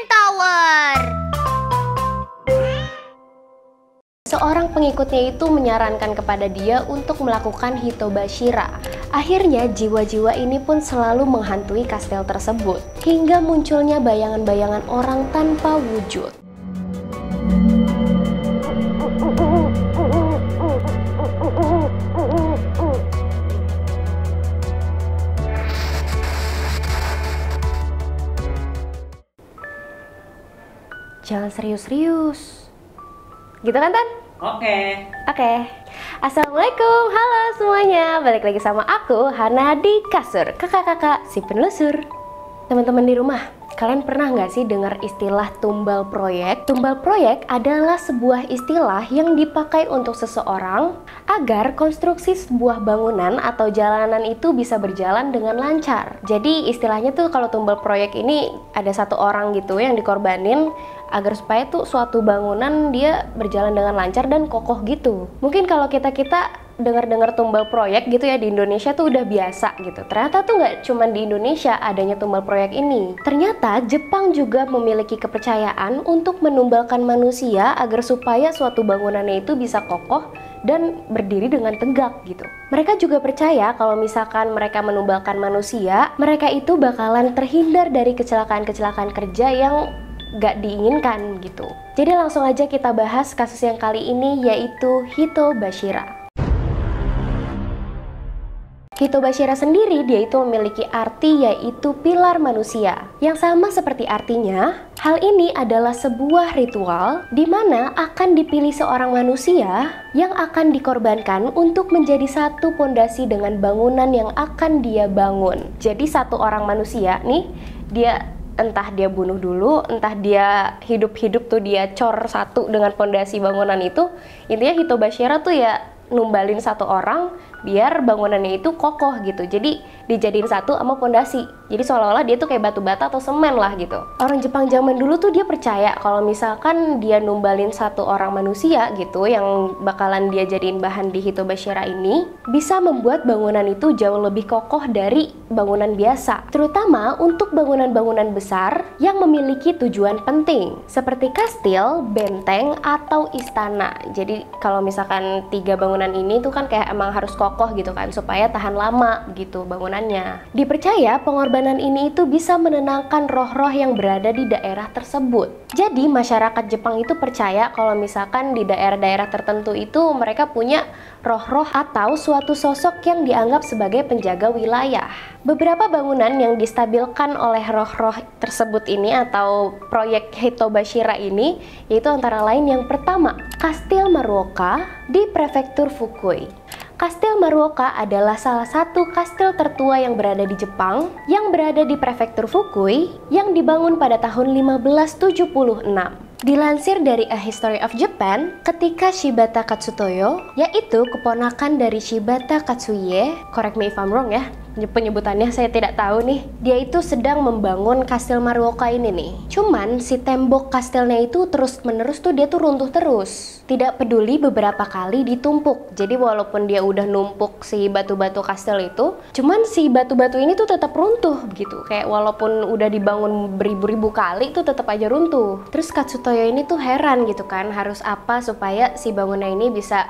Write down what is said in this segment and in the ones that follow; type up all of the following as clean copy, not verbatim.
Tower. Seorang pengikutnya itu menyarankan kepada dia untuk melakukan Hitobashira. Akhirnya jiwa-jiwa ini pun selalu menghantui kastil tersebut, hingga munculnya bayangan-bayangan orang tanpa wujud. Jangan serius-serius. Gitu kan, Tan? Oke. Assalamualaikum, halo semuanya. Balik lagi sama aku, Hana di Kasur, kakak-kakak si penelusur. Teman-teman di rumah, kalian pernah nggak sih dengar istilah tumbal proyek? Tumbal proyek adalah sebuah istilah yang dipakai untuk seseorang agar konstruksi sebuah bangunan atau jalanan itu bisa berjalan dengan lancar. Jadi istilahnya tuh kalau tumbal proyek ini ada satu orang gitu yang dikorbanin agar supaya tuh suatu bangunan dia berjalan dengan lancar dan kokoh gitu. Mungkin kalau kita dengar-dengar tumbal proyek gitu ya di Indonesia tuh udah biasa gitu. Ternyata tuh nggak cuma di Indonesia adanya tumbal proyek ini. Ternyata Jepang juga memiliki kepercayaan untuk menumbalkan manusia agar supaya suatu bangunannya itu bisa kokoh dan berdiri dengan tegak gitu. Mereka juga percaya kalau misalkan mereka menumbalkan manusia, mereka itu bakalan terhindar dari kecelakaan-kecelakaan kerja yang gak diinginkan gitu. Jadi langsung aja kita bahas kasus yang kali ini, yaitu Hitobashira. Hitobashira sendiri dia itu memiliki arti yaitu pilar manusia. Yang sama seperti artinya, hal ini adalah sebuah ritual di mana akan dipilih seorang manusia yang akan dikorbankan untuk menjadi satu pondasi dengan bangunan yang akan dia bangun. Jadi satu orang manusia nih, dia entah dia bunuh dulu, entah dia hidup-hidup tuh dia cor satu dengan pondasi bangunan itu. Intinya Hitobashira tuh ya numbalin satu orang biar bangunannya itu kokoh gitu. Jadi dijadiin satu sama pondasi. Jadi seolah-olah dia tuh kayak batu bata atau semen lah gitu. Orang Jepang zaman dulu tuh dia percaya kalau misalkan dia numbalin satu orang manusia gitu yang bakalan dia jadiin bahan di Hitobashira ini, bisa membuat bangunan itu jauh lebih kokoh dari bangunan biasa. Terutama untuk bangunan-bangunan besar yang memiliki tujuan penting seperti kastil, benteng, atau istana. Jadi kalau misalkan tiga bangunan ini tuh kan kayak emang harus kokoh gitu kan supaya tahan lama gitu bangunannya. Dipercaya pengorbanan ini itu bisa menenangkan roh-roh yang berada di daerah tersebut. Jadi masyarakat Jepang itu percaya kalau misalkan di daerah-daerah tertentu itu mereka punya roh-roh atau suatu sosok yang dianggap sebagai penjaga wilayah. Beberapa bangunan yang distabilkan oleh roh-roh tersebut ini atau proyek Hitobashira ini yaitu antara lain yang pertama, Kastil Maruoka di Prefektur Fukui. Kastil Maruoka adalah salah satu kastil tertua yang berada di Jepang yang berada di Prefektur Fukui yang dibangun pada tahun 1576. Dilansir dari A History of Japan, ketika Shibata Katsutoyo, yaitu keponakan dari Shibata Katsuie, correct me if I'm wrong ya, penyebutannya saya tidak tahu nih, dia itu sedang membangun kastil Maruoka ini nih. Cuman si tembok kastilnya itu terus-menerus tuh dia tuh runtuh terus. Tidak peduli beberapa kali ditumpuk. Jadi walaupun dia udah numpuk si batu-batu kastil itu, cuman si batu-batu ini tuh tetap runtuh gitu. Kayak walaupun udah dibangun beribu-ribu kali tuh tetap aja runtuh. Terus Katsutoyo ini tuh heran gitu kan, harus apa supaya si bangunan ini bisa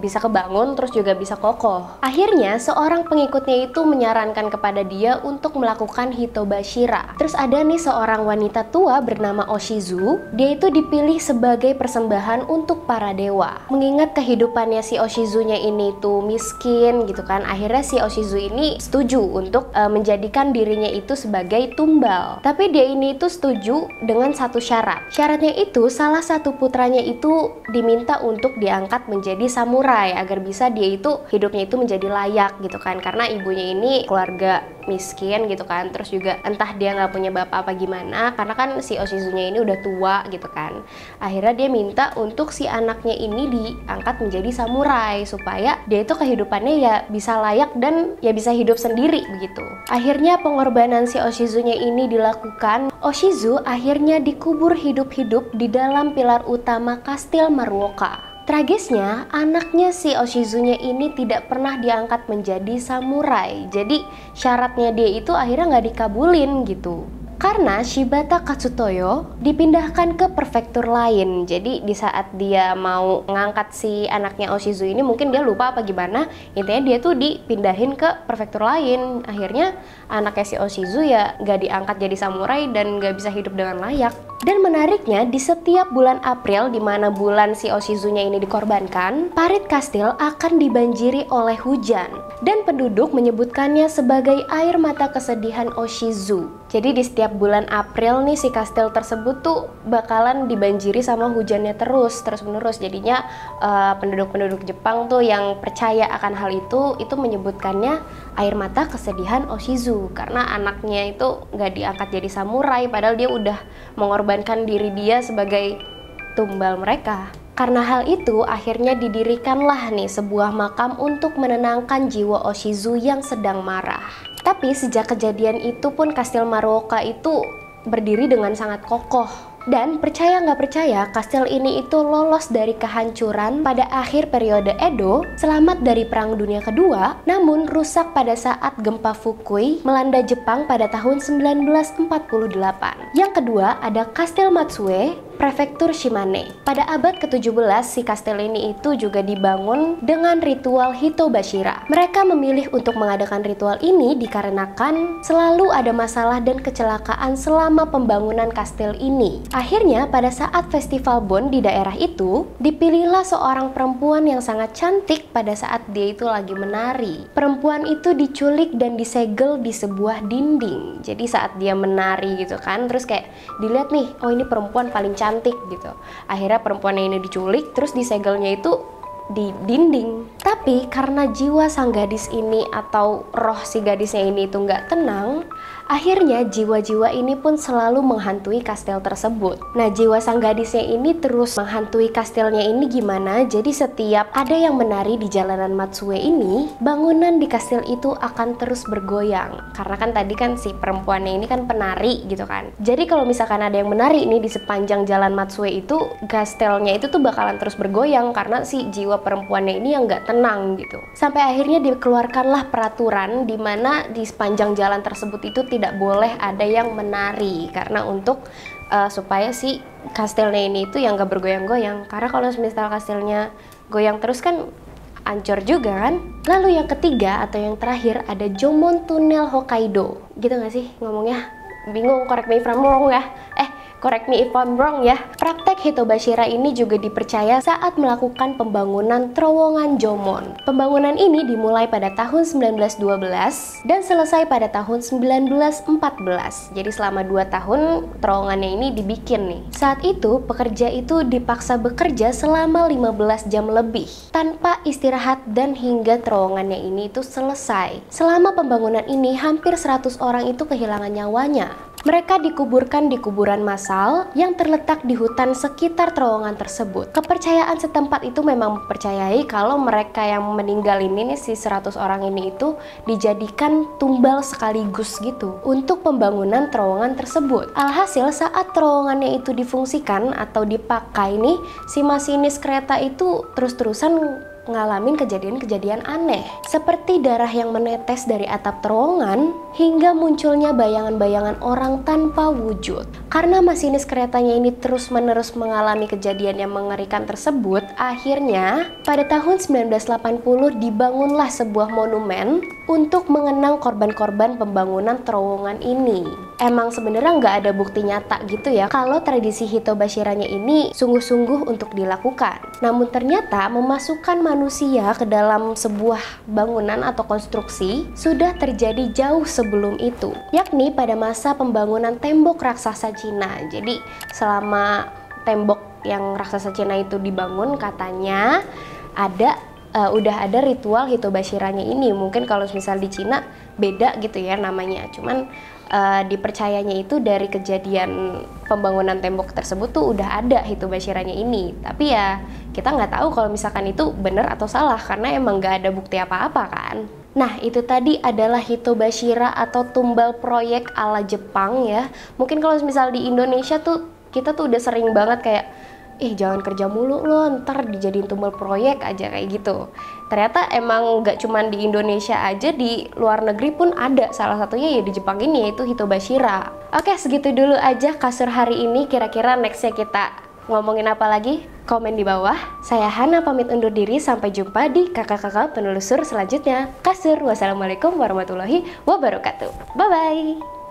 kebangun terus juga bisa kokoh. Akhirnya seorang pengikutnya itu menyarankan kepada dia untuk melakukan Hitobashira. Terus ada nih seorang wanita tua bernama Oshizu. Dia itu dipilih sebagai persembahan untuk para dewa. Mengingat kehidupannya si Oshizunya ini tuh miskin gitu kan, akhirnya si Oshizu ini setuju untuk menjadikan dirinya itu sebagai tumbal. Tapi dia ini tuh setuju dengan satu syarat. Syaratnya itu salah satu putranya itu diminta untuk diangkat menjadi samurai agar bisa dia itu hidupnya itu menjadi layak gitu kan, karena ibunya ini keluarga miskin gitu kan, terus juga entah dia nggak punya bapak apa gimana, karena kan si Oshizunya ini udah tua gitu kan. Akhirnya dia minta untuk si anaknya ini diangkat menjadi samurai supaya dia itu kehidupannya ya bisa layak dan ya bisa hidup sendiri begitu. Akhirnya pengorbanan si Oshizunya ini dilakukan. Oshizu akhirnya dikubur hidup-hidup di dalam pilar utama kastil Maruoka. Tragisnya, anaknya si Oshizunya ini tidak pernah diangkat menjadi samurai. Jadi syaratnya dia itu akhirnya nggak dikabulin gitu. Karena Shibata Katsutoyo dipindahkan ke prefektur lain. Jadi di saat dia mau ngangkat si anaknya Oshizu ini, mungkin dia lupa apa gimana, intinya dia tuh dipindahin ke prefektur lain. Akhirnya anaknya si Oshizu ya gak diangkat jadi samurai dan gak bisa hidup dengan layak. Dan menariknya, di setiap bulan April, di mana bulan si Oshizunya ini dikorbankan, Parit Kastil akan dibanjiri oleh hujan. Dan penduduk menyebutkannya sebagai air mata kesedihan Oshizu. Jadi di setiap bulan April nih si kastil tersebut tuh bakalan dibanjiri sama hujannya terus menerus. Jadinya penduduk-penduduk Jepang tuh yang percaya akan hal itu menyebutkannya air mata kesedihan Oshizu, karena anaknya itu nggak diangkat jadi samurai padahal dia udah mengorbankan diri dia sebagai tumbal mereka. Karena hal itu, akhirnya didirikanlah nih sebuah makam untuk menenangkan jiwa Oshizu yang sedang marah. Tapi sejak kejadian itu pun kastil Maruoka itu berdiri dengan sangat kokoh. Dan percaya nggak percaya, kastil ini itu lolos dari kehancuran pada akhir periode Edo, selamat dari Perang Dunia Kedua, namun rusak pada saat gempa Fukui melanda Jepang pada tahun 1948. Yang kedua ada Kastil Matsue, Prefektur Shimane. Pada abad ke-17, si kastil ini itu juga dibangun dengan ritual Hitobashira. Mereka memilih untuk mengadakan ritual ini dikarenakan selalu ada masalah dan kecelakaan selama pembangunan kastil ini. Akhirnya, pada saat festival Bon di daerah itu, dipilihlah seorang perempuan yang sangat cantik pada saat dia itu lagi menari. Perempuan itu diculik dan disegel di sebuah dinding. Jadi saat dia menari gitu kan, terus kayak dilihat nih, oh ini perempuan paling cantik gitu. Akhirnya perempuan ini diculik, terus disegelnya itu di dinding. Tapi karena jiwa sang gadis ini atau roh si gadisnya ini itu nggak tenang, akhirnya jiwa-jiwa ini pun selalu menghantui kastil tersebut. Nah, jiwa sang gadisnya ini terus menghantui kastilnya ini gimana? Jadi setiap ada yang menari di jalanan Matsue ini, bangunan di kastil itu akan terus bergoyang. Karena kan tadi kan si perempuannya ini kan penari gitu kan. Jadi kalau misalkan ada yang menari ini di sepanjang jalan Matsue itu, kastilnya itu tuh bakalan terus bergoyang karena si jiwa perempuannya ini yang nggak tenang gitu. Sampai akhirnya dikeluarkanlah peraturan di mana di sepanjang jalan tersebut itu tidak boleh ada yang menari, karena untuk supaya si kastilnya ini itu yang gak bergoyang-goyang. Karena kalau misal kastilnya goyang terus kan ancur juga kan. Lalu yang ketiga atau yang terakhir ada Jomon Tunnel Hokkaido. Gitu gak sih ngomongnya? Bingung, correct me if I'm wrong ya. Correct me if I'm wrong ya. Praktek Hitobashira ini juga dipercaya saat melakukan pembangunan terowongan Jomon. Pembangunan ini dimulai pada tahun 1912 dan selesai pada tahun 1914. Jadi selama 2 tahun terowongannya ini dibikin nih. Saat itu pekerja itu dipaksa bekerja selama 15 jam lebih tanpa istirahat dan hingga terowongannya ini itu selesai. Selama pembangunan ini hampir 100 orang itu kehilangan nyawanya. Mereka dikuburkan di kuburan massal yang terletak di hutan sekitar terowongan tersebut. Kepercayaan setempat itu memang mempercayai kalau mereka yang meninggal ini nih, si 100 orang ini itu dijadikan tumbal sekaligus gitu untuk pembangunan terowongan tersebut. Alhasil saat terowongannya itu difungsikan atau dipakai nih, si masinis kereta itu terus-terusan ngalamin kejadian-kejadian aneh seperti darah yang menetes dari atap terowongan hingga munculnya bayangan-bayangan orang tanpa wujud. Karena masinis keretanya ini terus-menerus mengalami kejadian yang mengerikan tersebut, akhirnya pada tahun 1980 dibangunlah sebuah monumen untuk mengenang korban-korban pembangunan terowongan ini. Emang sebenarnya nggak ada bukti nyata gitu ya kalau tradisi Hitobashiranya ini sungguh-sungguh untuk dilakukan. Namun ternyata memasukkan manusia ke dalam sebuah bangunan atau konstruksi sudah terjadi jauh sebelum itu, yakni pada masa pembangunan tembok raksasa Cina. Jadi selama tembok yang raksasa Cina itu dibangun, katanya udah ada ritual Hitobashiranya ini. Mungkin kalau misal di Cina beda gitu ya namanya, cuman dipercayanya itu dari kejadian pembangunan tembok tersebut tuh udah ada Hitobashiranya ini. Tapi ya kita nggak tahu kalau misalkan itu benar atau salah karena emang nggak ada bukti apa-apa kan. Nah, itu tadi adalah Hitobashira atau tumbal proyek ala Jepang ya. Mungkin kalau misal di Indonesia tuh kita tuh udah sering banget kayak jangan kerja mulu lo, ntar dijadiin tumbal proyek aja kayak gitu. Ternyata emang nggak cuman di Indonesia aja, di luar negeri pun ada. Salah satunya ya di Jepang ini, yaitu Hitobashira. Oke, segitu dulu aja kasur hari ini. Kira-kira nextnya kita ngomongin apa lagi? Komen di bawah. Saya Hana pamit undur diri, sampai jumpa di kakak-kakak penelusur selanjutnya. Kasur, wassalamualaikum warahmatullahi wabarakatuh. Bye-bye.